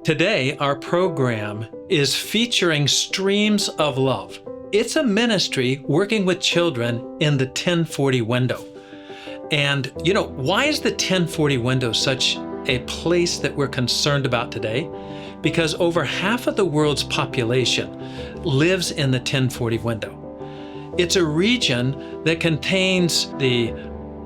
Today, our program is featuring Streams of Love. It's a ministry working with children in the 1040 window. And, why is the 1040 window such a place that we're concerned about today? Because over half of the world's population lives in the 1040 window. It's a region that contains the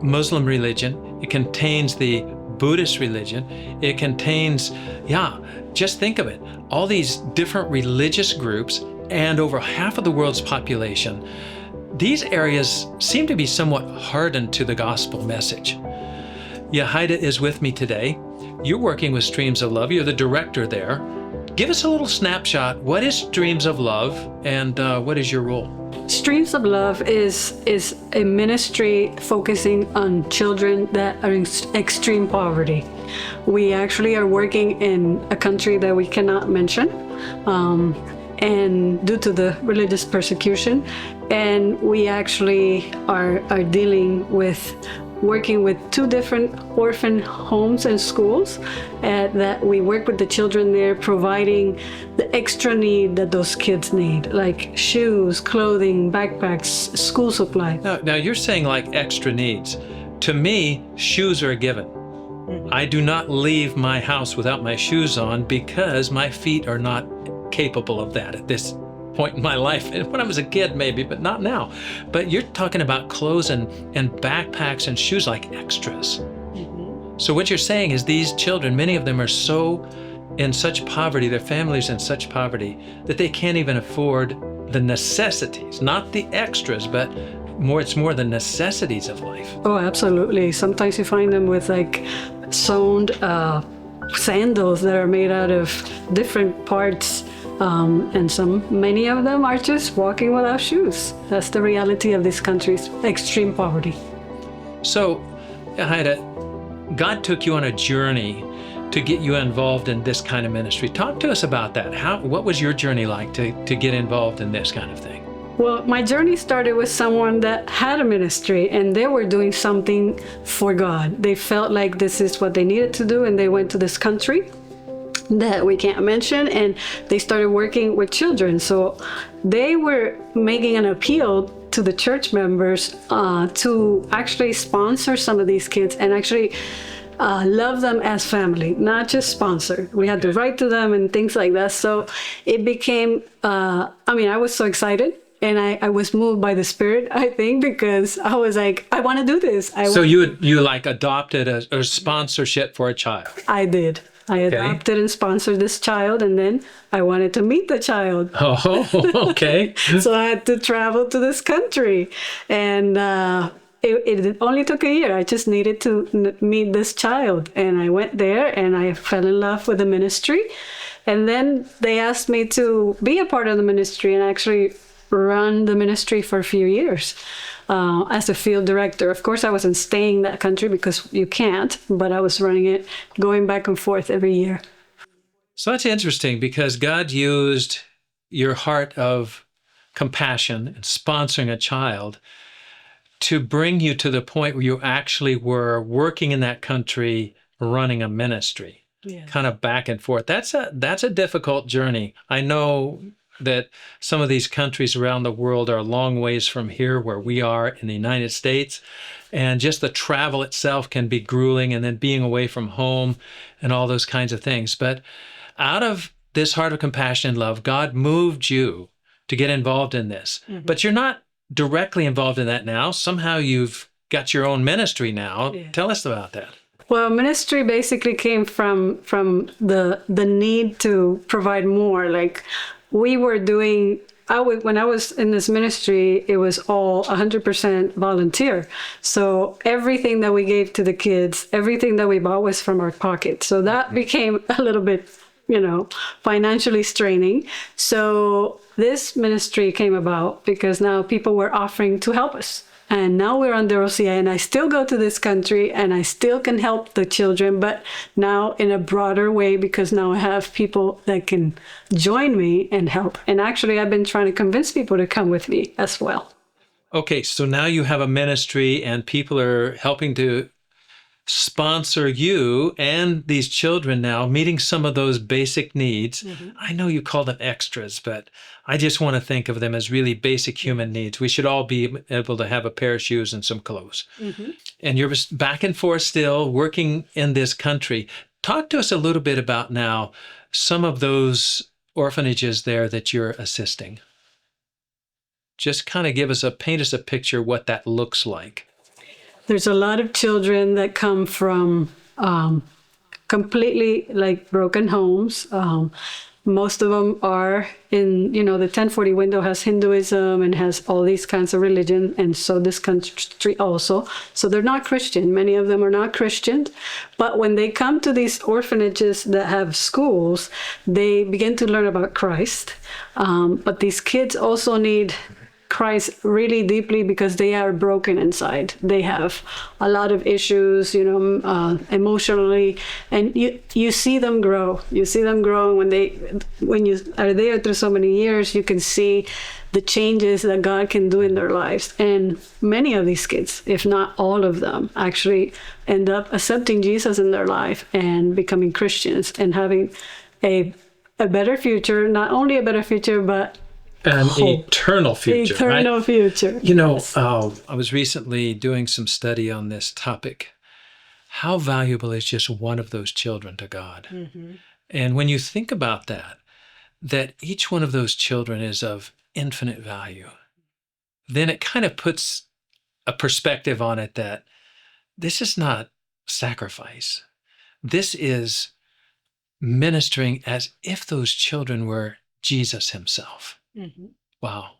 Muslim religion, it contains the Buddhist religion, it contains, just think of it, all these different religious groups, and over half of the world's population. These areas seem to be somewhat hardened to the gospel message. Yahida is with me today. You're working with Streams of Love. You're the director there. Give us a little snapshot. What is Streams of Love, and what is your role? Streams of Love is a ministry focusing on children that are in extreme poverty. We actually are working in a country that we cannot mention, and due to the religious persecution, and we actually are working with 2 different orphan homes and schools that we work with the children there, providing the extra need that those kids need, like shoes, clothing, backpacks, school supply. Now you're saying like extra needs. To me, shoes are a given. Mm-hmm. I do not leave my house without my shoes on because my feet are not capable of that at this point in my life. When I was a kid maybe, but not now. But you're talking about clothes and backpacks and shoes like extras. Mm-hmm. So what you're saying is these children, many of them are in such poverty, their families in such poverty, that they can't even afford the necessities, not the extras, but it's more the necessities of life. Oh, absolutely. Sometimes you find them with sewn sandals that are made out of different parts. And many of them are just walking without shoes. That's the reality of this country's extreme poverty. So, Haida, God took you on a journey to get you involved in this kind of ministry. Talk to us about that. What was your journey like to get involved in this kind of thing? Well, my journey started with someone that had a ministry and they were doing something for God. They felt like this is what they needed to do, and they went to this country that we can't mention, and they started working with children. So they were making an appeal to the church members to actually sponsor some of these kids and actually love them as family, not just sponsor. We had to write to them and things like that. So it became, I was so excited. And I was moved by the Spirit, I think, because I was like, I want to do this. So you adopted a sponsorship for a child? I did. I adopted and sponsored this child, and then I wanted to meet the child. Oh, okay. So I had to travel to this country, and it only took a year. I just needed to meet this child, and I went there, and I fell in love with the ministry. And then they asked me to be a part of the ministry and actually run the ministry for a few years as a field director. Of course, I wasn't staying in that country because you can't, but I was running it, going back and forth every year. So that's interesting because God used your heart of compassion and sponsoring a child to bring you to the point where you actually were working in that country, running a ministry, kind of back and forth. That's a difficult journey. I know that some of these countries around the world are a long ways from here where we are in the United States. And just the travel itself can be grueling, and then being away from home and all those kinds of things. But out of this heart of compassion and love, God moved you to get involved in this. Mm-hmm. But you're not directly involved in that now. Somehow you've got your own ministry now. Yeah. Tell us about that. Well, ministry basically came from the need to provide more. Like, we were doing, when I was in this ministry, it was all 100% volunteer. So everything that we gave to the kids, everything that we bought was from our pocket. So that became a little bit, financially straining. So this ministry came about because now people were offering to help us. And now we're under OCI, and I still go to this country and I still can help the children, but now in a broader way, because now I have people that can join me and help. And actually, I've been trying to convince people to come with me as well. Okay, so now you have a ministry and people are helping to sponsor you and these children now, meeting some of those basic needs. I know you call them extras, but I just want to think of them as really basic human needs. We should all be able to have a pair of shoes and some clothes. And you're back and forth still working in this country. Talk to us a little bit about now some of those orphanages there that you're assisting. Just kind of paint us a picture what that looks like. There's a lot of children that come from completely like broken homes. Most of them are in, the 1040 window has Hinduism and has all these kinds of religion, and so this country also. So they're not Christian. Many of them are not Christian. But when they come to these orphanages that have schools, they begin to learn about Christ. But these kids also need Christ really deeply because they are broken inside. They have a lot of issues, emotionally, and you see them grow. You see them grow when you are there through so many years. You can see the changes that God can do in their lives. And many of these kids, if not all of them, actually end up accepting Jesus in their life and becoming Christians and having a better future. Not only a better future, but an eternal future. Eternal right? future. Yes. I was recently doing some study on this topic. How valuable is just one of those children to God? And when you think about that each one of those children is of infinite value, then it kind of puts a perspective on it that this is not sacrifice. This is ministering as if those children were Jesus himself. Wow.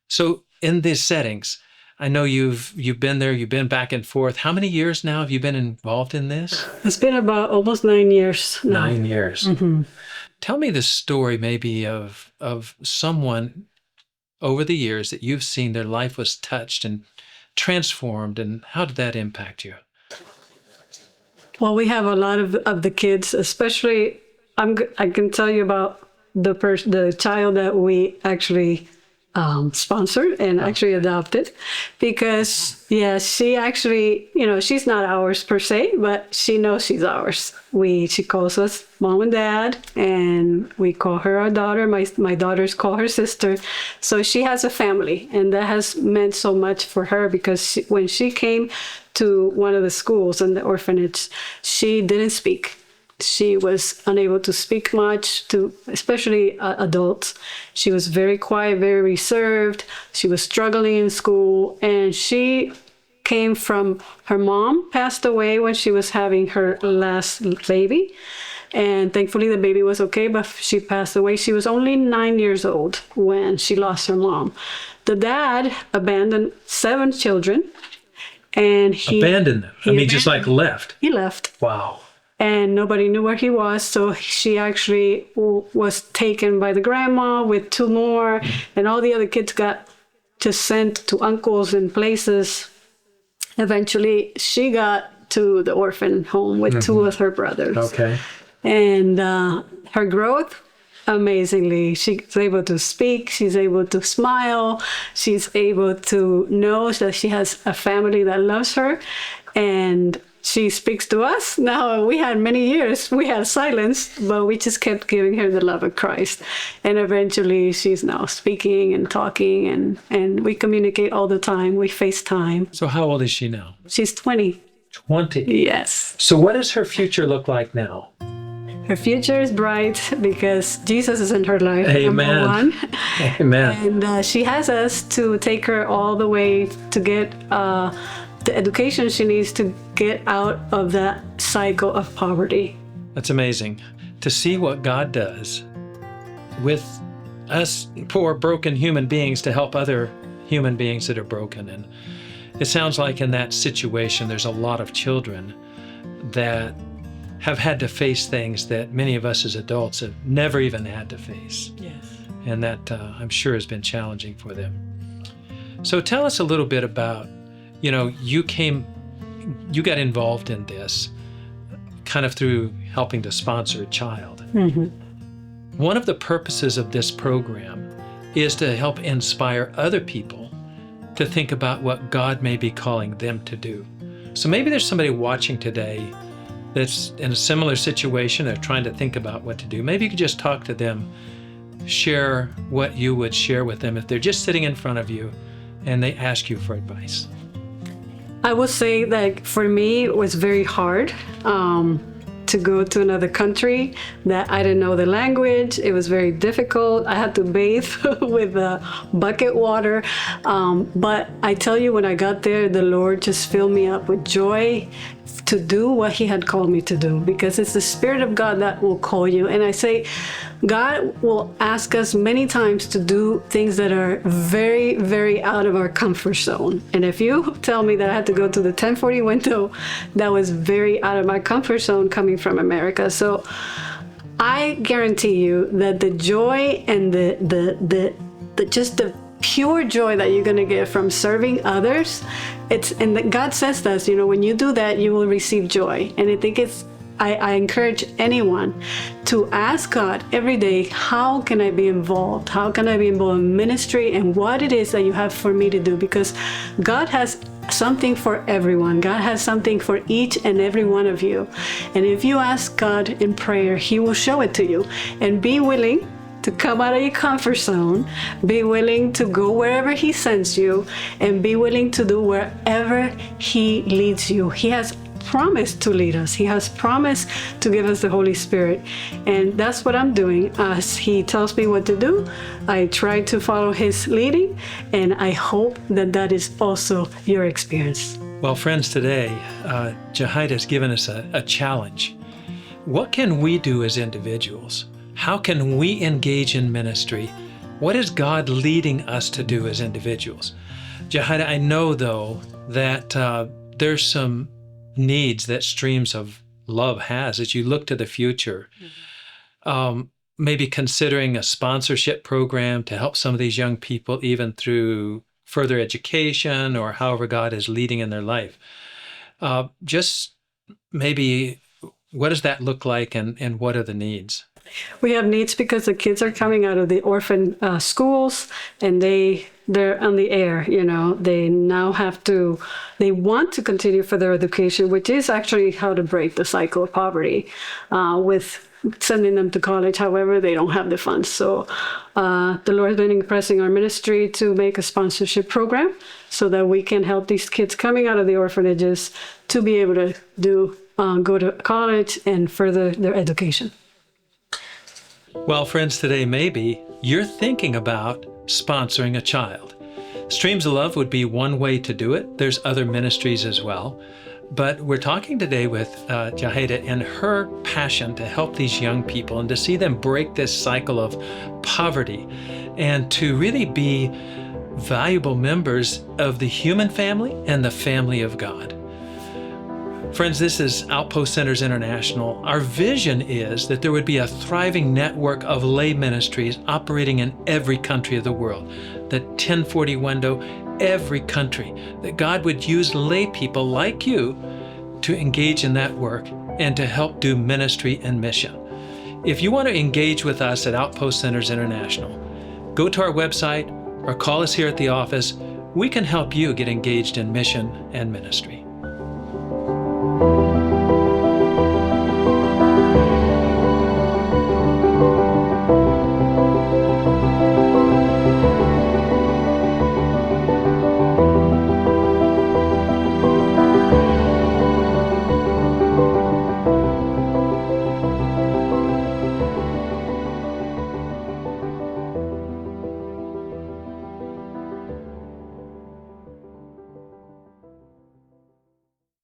So in these settings, I know you've been there, you've been back and forth. How many years now have you been involved in this? It's been about almost 9 years now. 9 years. Tell me the story maybe of someone over the years that you've seen their life was touched and transformed, and how did that impact you? Well, we have a lot of the kids, especially I can tell you about the child that we actually sponsored and actually adopted, because she actually, she's not ours per se, but she knows she's ours. She calls us mom and dad, and we call her our daughter. My daughters call her sister. So she has a family, and that has meant so much for her, because when she came to one of the schools in the orphanage, she didn't speak. She was unable to speak much to, especially adults. She was very quiet, very reserved. She was struggling in school, and she came from, her mom passed away when she was having her last baby. And thankfully the baby was okay, but she passed away. She was only 9 years old when she lost her mom. The dad abandoned 7 children, and he abandoned them. Just like left. He left. Wow. And nobody knew where he was, so she actually was taken by the grandma with 2 more, and all the other kids got just sent to uncles and places. Eventually, she got to the orphan home with 2 of her brothers. Okay. And her growth, amazingly, she's able to speak, she's able to smile, she's able to know that she has a family that loves her, and she speaks to us. Now, we had many years, we had silence, but we just kept giving her the love of Christ. And eventually she's now speaking and talking, and we communicate all the time. We FaceTime. So how old is she now? She's 20. 20? Yes. So what does her future look like now? Her future is bright because Jesus is in her life. Amen. Number one. Amen. And she has us to take her all the way to get the education she needs to get out of that cycle of poverty. That's amazing to see what God does with us poor broken human beings to help other human beings that are broken. And it sounds like in that situation there's a lot of children that have had to face things that many of us as adults have never even had to face. Yes. And that I'm sure has been challenging for them. So tell us a little bit about, you got involved in this kind of through helping to sponsor a child. One of the purposes of this program is to help inspire other people to think about what God may be calling them to do. So maybe there's somebody watching today that's in a similar situation. They're trying to think about what to do. Maybe you could just talk to them, share what you would share with them if they're just sitting in front of you and they ask you for advice. I would say that for me, it was very hard to go to another country that I didn't know the language. It was very difficult. I had to bathe with bucket water. But I tell you, when I got there, the Lord just filled me up with joy to do what He had called me to do, because it's the Spirit of God that will call you. And I say, God will ask us many times to do things that are very, very out of our comfort zone. And if you tell me that I had to go to the 1040 window, that was very out of my comfort zone coming from America. So I guarantee you that the joy and the just the pure joy that you're going to get from serving others, God says that, when you do that, you will receive joy. And I encourage anyone to ask God every day, how can I be involved? How can I be involved in ministry, and what it is that you have for me to do? Because God has something for everyone. God has something for each and every one of you. And if you ask God in prayer, He will show it to you. And be willing to come out of your comfort zone, be willing to go wherever He sends you, and be willing to do wherever He leads you. He has promised to lead us. He has promised to give us the Holy Spirit. And that's what I'm doing. As He tells me what to do, I try to follow His leading, and I hope that that is also your experience. Well, friends, today, Jahida has given us a challenge. What can we do as individuals? How can we engage in ministry? What is God leading us to do as individuals? Jahida, I know, though, that there's some needs that Streams of Love has as you look to the future. Maybe considering a sponsorship program to help some of these young people, even through further education or however God is leading in their life. Just maybe, what does that look like, and what are the needs? We have needs because the kids are coming out of the orphan schools, and they're on the air. They now they want to continue further education, which is actually how to break the cycle of poverty, with sending them to college. However, they don't have the funds. So the Lord has been impressing our ministry to make a sponsorship program so that we can help these kids coming out of the orphanages to be able to go to college and further their education. Well, friends, today maybe you're thinking about sponsoring a child. Streams of Love would be one way to do it. There's other ministries as well. But we're talking today with Jahida and her passion to help these young people and to see them break this cycle of poverty and to really be valuable members of the human family and the family of God. Friends, this is Outpost Centers International. Our vision is that there would be a thriving network of lay ministries operating in every country of the world. The 1040 window, every country. That God would use lay people like you to engage in that work and to help do ministry and mission. If you want to engage with us at Outpost Centers International, go to our website or call us here at the office. We can help you get engaged in mission and ministry.